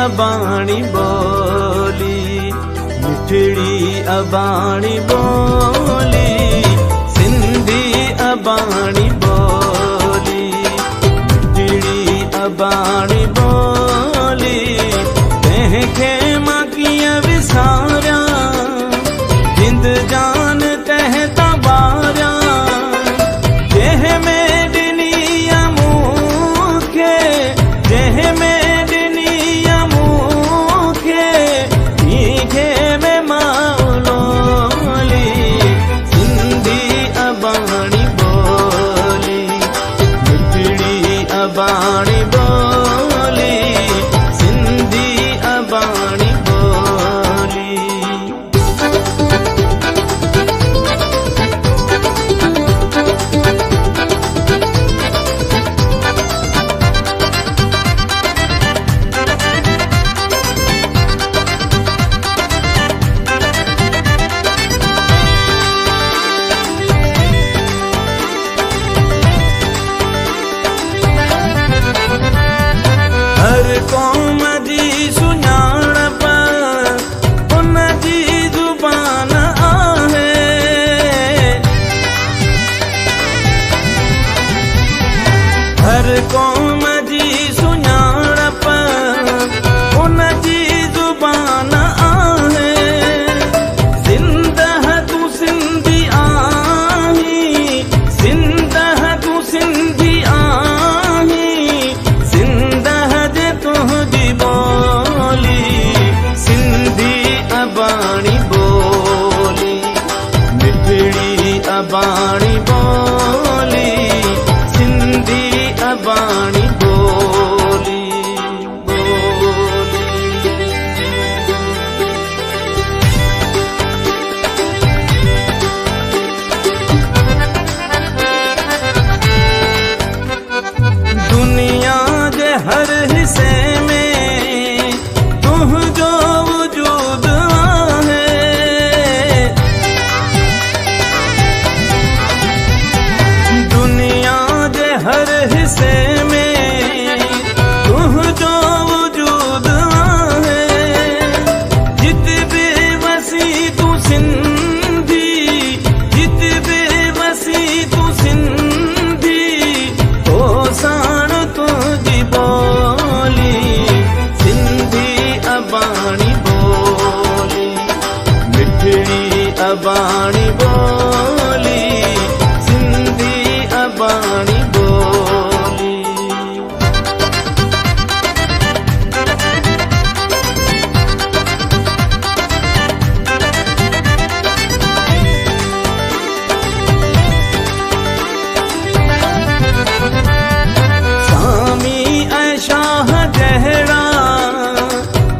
अबाणी बोली, मिठड़ी अबाणी बोली, सिंधी अबाणी बोली, मिठड़ी अबाणी बोली। तंहिंखे मां कीअं विसारियां, जिंद जान तंहिं बारियां, जंहिं में ॾिनी मूंखे, जंहिं में ॾिनी मूंखे, मीठे में माउलोली। सिंधी अबाणी बोली, मिठड़ी अबाणी बोली, सिंधी अबाणी बोली। हर क़ौम जी सुञाणप उन जी ज़ुबान आहे, हर क़ौम जी सुञाणप उन जी ज़ुबान आहे। सिंधह तूं सिंधी आहीं, सिंधह तूं सिंधी आहीं, सिंधह जे तुंहिंजी बोली। सिंधी अबाणी बोली, मिठड़ी अबाणी बोली, सिंधी अबाणी बोली, बोली। दुनिया जे हर हिस्से में तुंहिंजो वजूद आहे, दुनिया जे हर हिस्से में तुंहिंजो वजूद आहे। जित बि वसी तूं सिंधी, जित बि वसी तूं सिंधी, तो साण तुंहिंजी बोली। सिंधी अबाणी बोली, मिठड़ी अबाणी बोली, सिंधी अबाणी बोली। सामी ऐं शाह जहिड़ा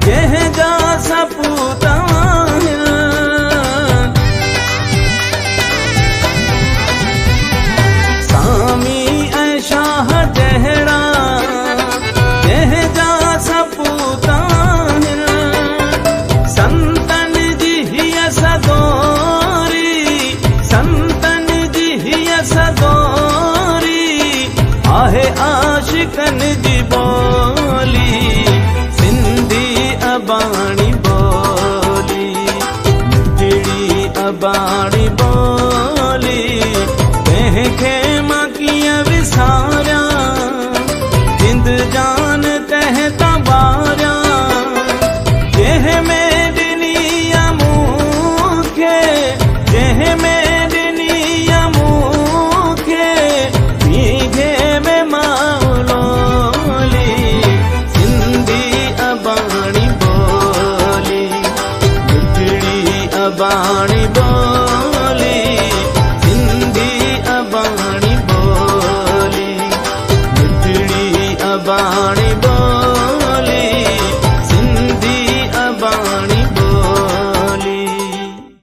जंहिंजा सपूत आहिनि, सामी ऐं शाह जहिड़ा जंहिंजा सपूत आहिनि। संतन जी हीअ सदोरी, संतन जी हीअ सदोरी आहे आशिकन जी बोली।